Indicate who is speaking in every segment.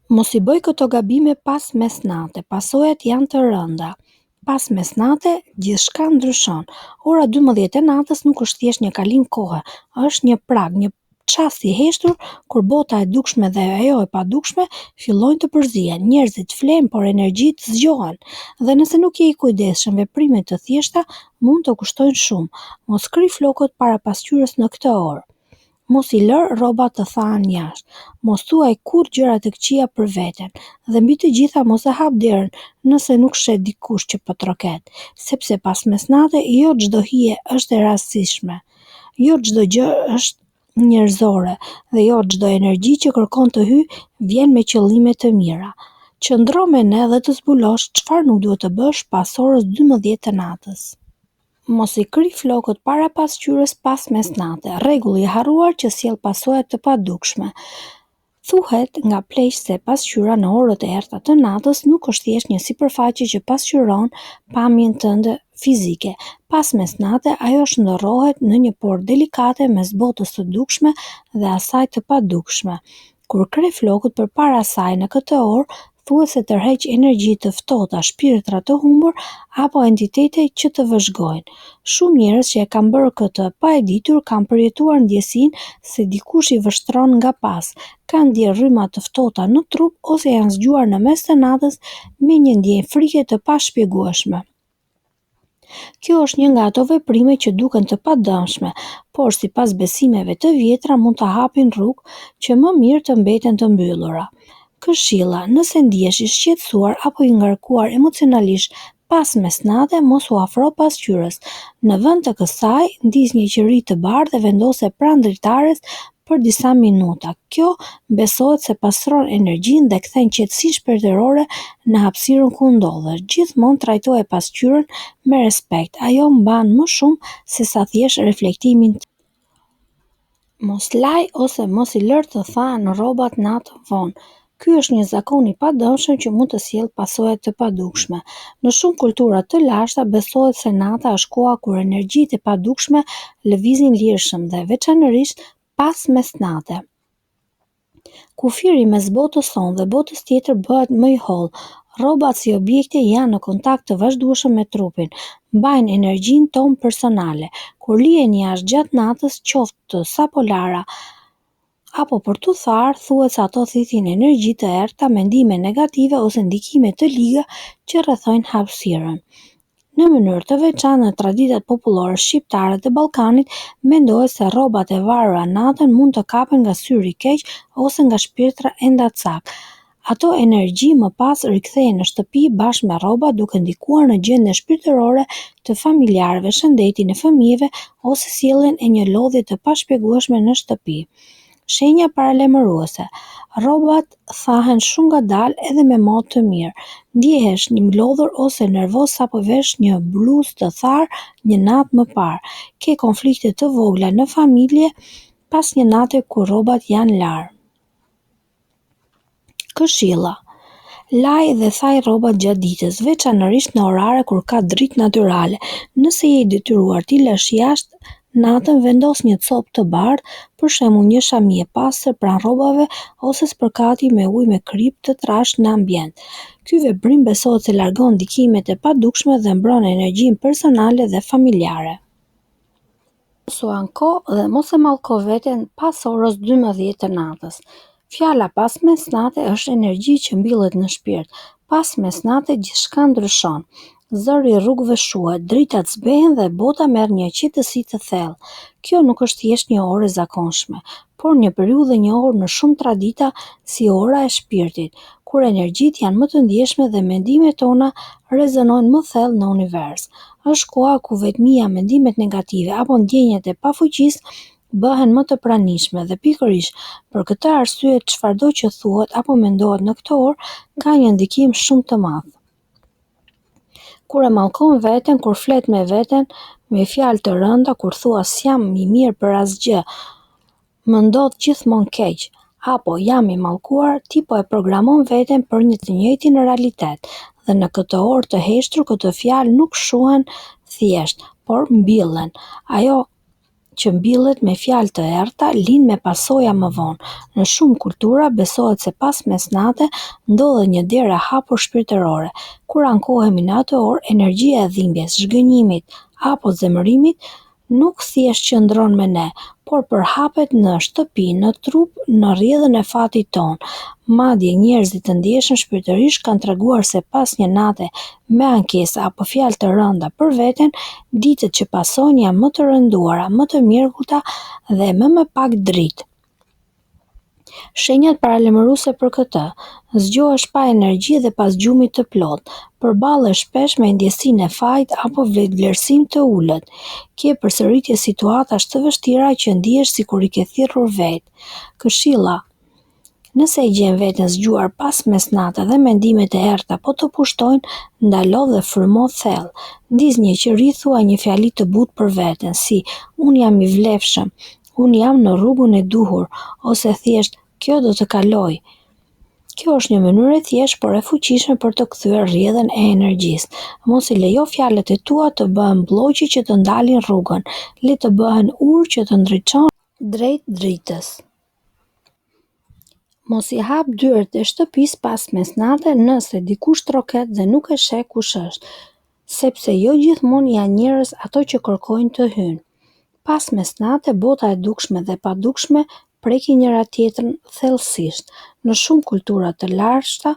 Speaker 1: Mos i bëj këto gabime pas mesnate, pasojat janë të rënda. Pas mesnate, gjithçka ndryshon. Ora 12 e natës nuk është thjesht një kalim kohe, është një prag, një çast i heshtur kur bota e dukshme dhe ajo e padukshme fillojnë të përzihen. Njerëzit flen, por energjitë zgjohen. Dhe nëse nuk je i kujdesshëm, veprimet të thjeshta mund të kushtojnë shumë. Mos kri flokët para pasqyrës në këtë orë. Mos i lër rrobat të thahen jashtë. Mos thuaj kurrë gjëra të këqija për veten dhe mbi të gjitha mos e hap derën nëse nuk shet dikush që po troket, sepse pas mesnate jo çdo hije është e rastësishme. Jo çdo gjë është njerëzore dhe jo çdo energji që kërkon të hyjë vjen me qëllime të mira. Qëndro me ne dhe të zbulosh çfarë nuk duhet të bësh pas orës 12 të natës. Mos i kri flokët para pasqyrës pas mesnate, rregulli i harruar që sjell pasoja të padukshme. Thuhet nga pleq se pasqyra në orët e errta të natës nuk është thjesht një sipërfaqe që pasqyron pamjen tënde fizike. Pas mesnate, ajo shndërrohet në një portë delikate mes botës së dukshme dhe asaj të padukshme. Kur kre flokët përpara saj në këtë orë, thuhet se tërheq energji të ftohta, shpirtra të humbur apo entitete që të vëzhgojnë. Shumë njerëz që e kanë bërë këtë pa e ditur kanë përjetuar ndjesinë se dikush i vështron nga pas, kanë ndjer rryma të ftohta në trup ose janë zgjuar në mes të natës me një ndjenjë frike të pashpjegueshme. Kjo është një nga ato veprime që duken të padëmshme, por sipas besimeve të vjetra mund të hapin rrugë që më mirë të mbeten të mbyllura. Këshilla, nëse ndihesh i shqetësuar apo i ngarkuar emocionalisht pas mesnate, mos u afro pasqyrës. Në vend të kësaj, ndiz një qiri të bardhë dhe vendose pranë dritares për disa minuta. Kjo besohet se pastron energjinë dhe kthen qetësinë shpirtërore në hapësirën ku ndodhesh. Gjithmonë trajtoje pasqyrën me respekt. Ajo mban më shumë se sa thjesht reflektimin. Mos laj ose mos i lër të thahen rrobat natën vonë. Ky është një zakon i padëmshëm që mund të sjellë pasoja të padukshme. Në shumë kultura të lashta besohet se nata është koha kur energjitë e padukshme lëvizin lirshëm dhe veçanërisht pas mesnate. Kufiri mes botës sonë dhe botës tjetër bëhet më i hollë. Rrobat si objekte janë në kontakt të vazhdueshëm me trupin, mbajnë energjinë tonë personale. Kur liheni jashtë gjatë natës, qoftë sapo lara apo për tu tharë, thuhet se ato thithin energji të errta, mendime negative ose ndikime të liga që rrethojnë hapësirën. Në mënyrë të veçantë në traditat popullore shqiptare të Ballkanit, mendohet se rrobat e varura natën mund të kapen nga syri i keq ose nga shpirtra endacak. Ato energji më pas rikthehen në shtëpi bashkë me rrobat duke ndikuar në gjendjen shpirtërore të familjarëve, shëndetin e fëmijëve ose sjelljen e një lodhje të pashpjegueshme në shtëpi. Shenja paralajmëruese. Rrobat thahen shumë ngadalë edhe me modë të mirë. Ndihesh një mlodhur ose nervoz sapo vesh një bluzë të tharë një natë më parë. Ke konflikte të vogla në familje pas një nate ku rrobat janë larë. Këshilla. Laj dhe thaj rrobat gjatë ditës, veçanërisht në orare kur ka dritë natyrale. Nëse je i detyruar t'i lësh jashtë natën, vendos një copë të bardhë, për shembull një shami e pastër pranë rrobave ose spërkati me ujë me krip të trashë në ambient. Ky veprim besohet se largon ndikimet e padukshme dhe mbron energjinë personale dhe familjare. Mos u anko dhe mos e mallko veten pas orës 12 të natës. Fjala pas mesnate është energji që mbillet në shpirt. Pas mesnate gjithçka ndryshon. Zëri i rrugëve shuhet, dritat zbehen dhe bota merr një qetësi të thellë. Kjo nuk është thjesht një orë e zakonshme, por një periudhë njohur në shumë tradita si ora e shpirtit, kur energjitë janë më të ndjeshme dhe mendimet tona rezonojnë më thellë në univers. Është koha ku vetmia, mendimet negative apo ndjenjat e pafuqisë bëhen më të pranishme dhe pikërisht për këtë arsye çfarëdo që thuhet apo mendohet në këtë orë ka një ndikim shumë të madh. Kur e mallkon veten, kur flet me veten me fjalë të rënda, kur thua s'jam i mirë për asgjë, më ndodh gjithmonë keq, apo jam i mallkuar, ti po e programon veten për një të njëjtin realitet. Dhe në këtë orë të heshtur, këto fjalë nuk shuhen thjesht, por mbillen. Ajo që mbillet me fjalë të errta lind me pasoja më vonë. Në shumë kultura besohet se pas mesnate ndodhet një derë e hapur shpirtërore. Kur ankohemi në atë orë, energjia e dhimbjes, zhgënjimit apo zemërimit nuk thjesht qëndron me ne, por përhapet në shtëpi, në trup, në rrjedhën e fatit ton. Madje njerëzit të ndjeshëm shpirtërisht kanë treguar se pas një nate me ankesa apo fjalë të rënda për veten, ditët që pasojnë janë më të rënduara, më të mrekulluta dhe më pak dritë. Shenjat paralajmëruese për këtë: zgjohesh pa energji dhe pas gjumit të plotë, përballesh shpesh me ndjesinë e fajit apo vleflerësim të ulët, ke përsëritje situatash të vështira që ndihesh sikur i ke thirrur vetë. Këshilla: nëse e gjen veten zgjuar pas mesnatë dhe mendimet e errta po të pushtojnë, ndalo dhe frymo thellë. Ndiz një qiri, thuaj një fjali të butë për veten, si unë jam i vlefshëm, unë jam në rrugën e duhur, ose thjesht kjo do të kaloj. Kjo është një mënyrë e thjeshtë por e fuqishme për të kthyer rrjedhën e energjisë. Mos i lejo fjalët e tua të bëhen blloqi që të ndalin rrugën, le të bëhen urë që të ndriçon drejt dritës. Mos i hap dyert e shtëpisë pas mesnate nëse dikush troket dhe nuk e sheh kush është, sepse jo gjithmonë janë njerëz ato që kërkojnë të hyjnë. Pas mesnate, bota e dukshme dhe padukshme prekin njëra tjetrën thellësisht. Në shumë kultura të larta,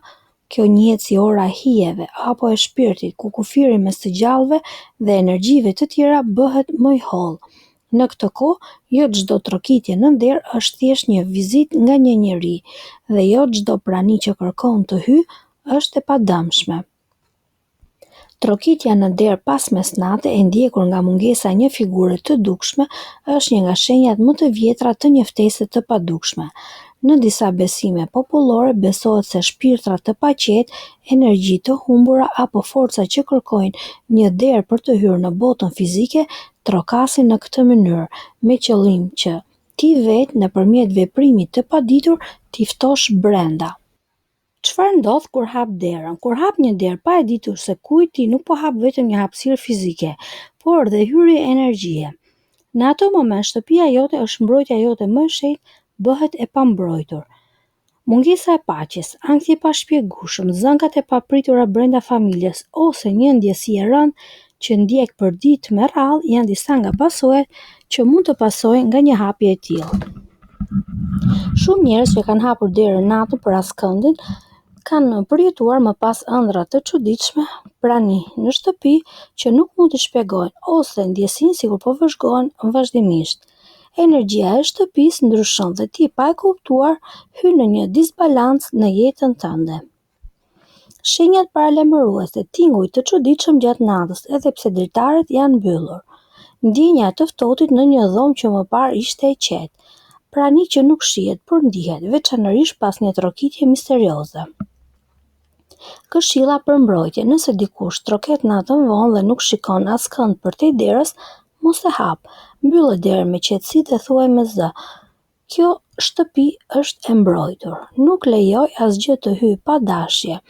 Speaker 1: kjo njihet si ora e hijeve apo e shpirtit, ku kufiri mes të gjallëve dhe energjive të tjera bëhet më i hollë. Në këtë kohë, jo çdo trokitje në nder është thjesht një vizitë nga një njeri, dhe jo çdo prani që kërkon të hyjë është e padëmshme. Trokitja në derë pas mesnate e ndjekur nga mungesa e një figure të dukshme është një nga shenjat më të vjetra të njëftesës të padukshme. Në disa besime popullore besohet se shpirtra të paqetë, energji të humbura apo forca që kërkojnë një derë për të hyrë në botën fizike trokasin në këtë mënyrë, me qëllim që ti vetë nëpërmjet veprimit të paditur t'i ftosh brenda. Çfarë ndodh kur hap derën? Kur hap një derë pa e ditur se kujt, ti nuk po hap vetëm një hapësirë fizike, por dhe hyrje energjie. Në ato moment shtëpia jote është mbrojtja jote më e shenjtë, bëhet e pambrojtur. Mungesa e paqes, ankthi i pashpjegueshëm, zënkat e papritura brenda familjes ose një ndjesi e rëndë që ndjek për ditë me radhë janë disa nga pasojat që mund të pasojnë nga një hapje e tillë. Shumë njerëz që kanë hapur derën natën për askëndin kanë përjetuar më pas ëndra të çuditshme, prani në shtëpi që nuk mund të shpjegojnë ose ndjesinë sikur po vëzhgohen vazhdimisht. Energjia e shtëpisë ndryshon dhe ti pa e kuptuar hyn në një disbalancë në jetën tënde. Shenjat paralajmëruese: tinguj të çuditshëm gjatë natës, edhe pse dritaret janë mbyllur. Ndjenja e të ftohtit në një dhomë që më parë ishte e qetë. Prani që nuk shihet, por ndihet, veçanërisht pas një trokitje misterioze. Këshilla për mbrojtje: nëse dikush troket natën vonë dhe nuk shikon askënd përtej derës, mos e hap. Mbyllë derën me qetësi dhe thuaj me zë: kjo shtëpi është e mbrojtur. Nuk lejoj asgjë të hyjë pa dashje.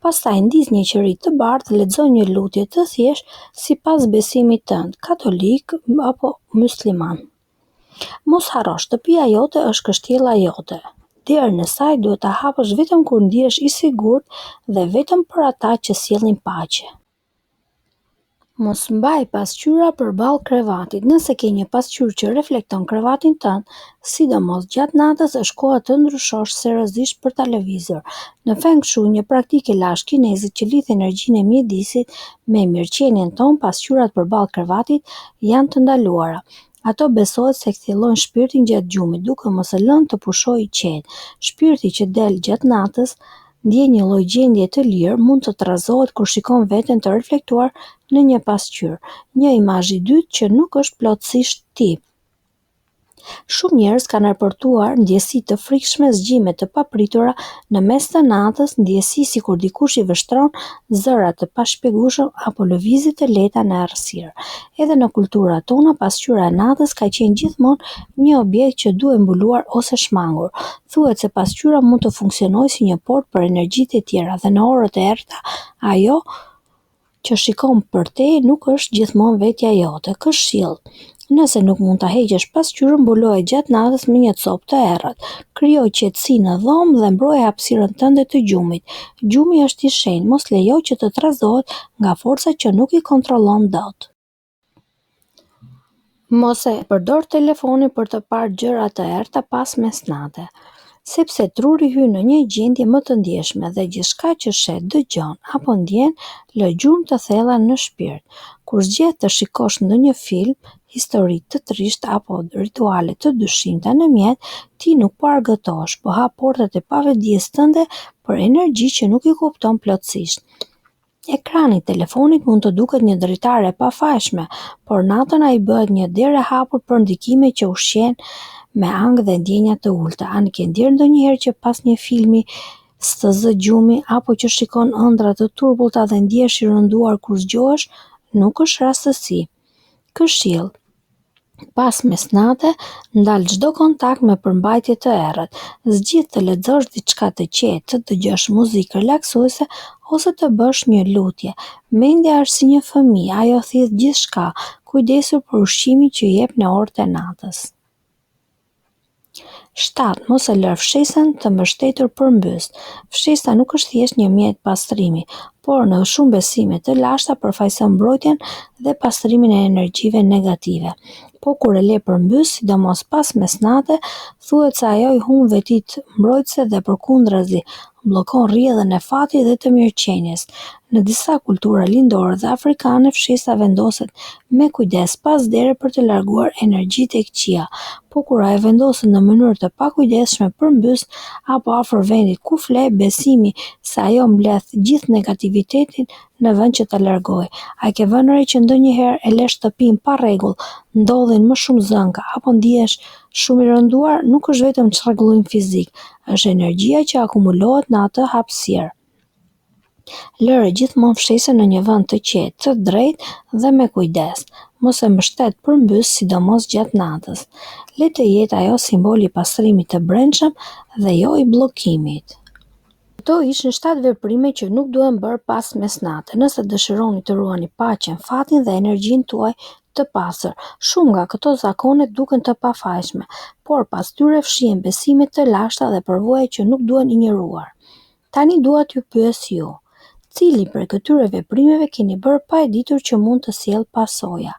Speaker 1: Pastaj ndiz një qiri të bardhë dhe lexo një lutje të thjeshtë sipas besimit tënd, katolik apo musliman. Mos harro, shtëpia jote është kështjella jote. Derën e saj duhet ta hapësh vetëm kur ndihesh i sigurt dhe vetëm për ata që sjellin paqe. Mos mbaj pasqyra përballë krevatit. Nëse ke një pasqyrë që reflekton krevatin tënd, sidomos gjatë natës, është koha të ndryshosh seriozisht për ta lëvizur. Në Feng Shui, një praktikë lashtë kineze që lidh energjinë e mjedisit me mirëqenien tonë, pasqyrat përballë krevatit janë të ndaluara. Ato besohet se kthjellojnë shpirtin gjatë gjumit, duke mos e lënë të pushojë qetë. Shpirti që del gjatë natës ndjen një lloj gjendje të lirë, mund të trazоhet kur shikon veten të reflektuar në një pasqyrë, një imazh i dytë që nuk është plotësisht ti. Shumë njerëz kanë raportuar ndjesi të frikshme, zgjime të papritura në mes të natës, ndjesi sikur dikush i vështron, zëra të pashpjegueshëm apo lëvizje të lehta në errësirë. Edhe në kulturat tona, pasqyra e natës ka qenë gjithmonë një objekt që duhet mbuluar ose shmangur. Thuhet se pasqyra mund të funksionojë si një portë për energjitë e tjera dhe në orët e errta ajo që shikon për te nuk është gjithmonë vetja jote. Këshill: Nëse nuk mund ta heqësh pasqyrën, mbuloje gjatë natës me një copë të errët. Krijoj qetësi në dhomë dhe mbroje hapësirën tënde të gjumit. Gjumi është i shenjtë, mos lejo që të trazohet nga forca që nuk i kontrollon dot. Mos e përdor telefonin për të parë gjëra të errta pas mesnate, sepse truri hyn në një gjendje më të ndjeshme dhe gjithçka që shet, dëgjon apo ndjen lë gjurmë të thella në shpirt. Kur zgjedh të shikosh ndonjë film, histori të trishtë apo rituale të dyshimta në mjet, ti nuk po argëtohesh, po hap portat e pavedijes tënde për energji që nuk i kupton plotësisht. Ekrani i telefonit mund të duket një dritare e pafajshme, por natën ai bëhet një derë e hapur për ndikime që ushqen me ankth dhe ndjenja të ulta. A ke ndjerë ndonjëherë që pas një filmi të zë gjumi apo që shikon ëndra të turbullta dhe ndjehesh i rënduar kur zgjohesh? Nuk është rastësi. Këshill: pas mesnate, ndal çdo kontakt me përmbajtje të errët. Zgjidh të lexosh diçka të qetë, të dëgjosh muzikë relaksuese ose të bësh një lutje. Mendja është si një fëmijë, ajo thith gjithçka, kujdesu për ushqimin që jep në orët e natës. 7. Mos e lër fshesën të mbështetur përmbys. Fshesa nuk është thjesht një mjet pastrimi, por në shumë besime të lashta përfaqëson mbrojtjen dhe pastrimin e energjive negative. Po kur e le përmbys, sidomos pas mesnate, thuhet se ajo i humb vetitë mbrojtëse dhe përkundrazi bllokon rrjedhën e fatit dhe të mirëqenies. Në disa kultura lindore dhe afrikane, fshesa vendoset me kujdes pas dere për të larguar energjitë e këqija, po kur ajo vendoset në mënyrë të pakujdesshme përmbys apo afër vendit ku fle, besimi se ajo mbledh gjithë negativitetin në vend që ta largojë. A ke vënë re që ndonjëherë e le shtëpinë pa rregull, ndodhin më shumë zënka apo ndihesh shumë i rënduar? Nuk është vetëm çrregullim fizik, është energjia që akumulohet në atë hapësirë. Lëre gjithmonë fshesën në një vend të qetë, të drejtë dhe me kujdes. Mos e mbështet përmbys, sidomos gjatë natës. Le të jetë ajo simboli i pastrimit të brendshëm dhe jo i bllokimit. Këto ishin 7 veprime që nuk duhen bërë pas mesnate, nëse dëshironi të ruani paqen, fatin dhe energjinë tuaj të pastër. Shumë nga këto zakone duken të pafajshme, por pas tyre fshihen besime të lashta dhe përvoja që nuk duhen injoruar. Tani dua t'ju pyes ju: cili prej këtyre veprimeve keni bërë pa e ditur që mund të sjellë pasoja?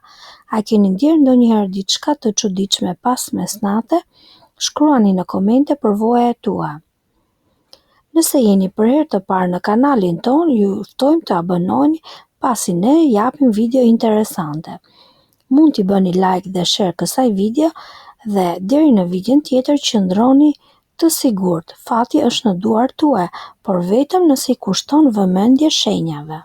Speaker 1: A keni ndjerë ndonjëherë diçka të çuditshme pas mesnate? Shkruani në komente përvojat tuaja. Nëse jeni për herë të parë në kanalin ton, ju ftojmë të abonoheni pasi ne japim video interesante. Mund t'i bëni like dhe share kësaj video dhe deri në videon tjetër qëndroni të sigurt. Fati është në duart tuaja, por vetëm nëse i kushton vëmendje shenjave.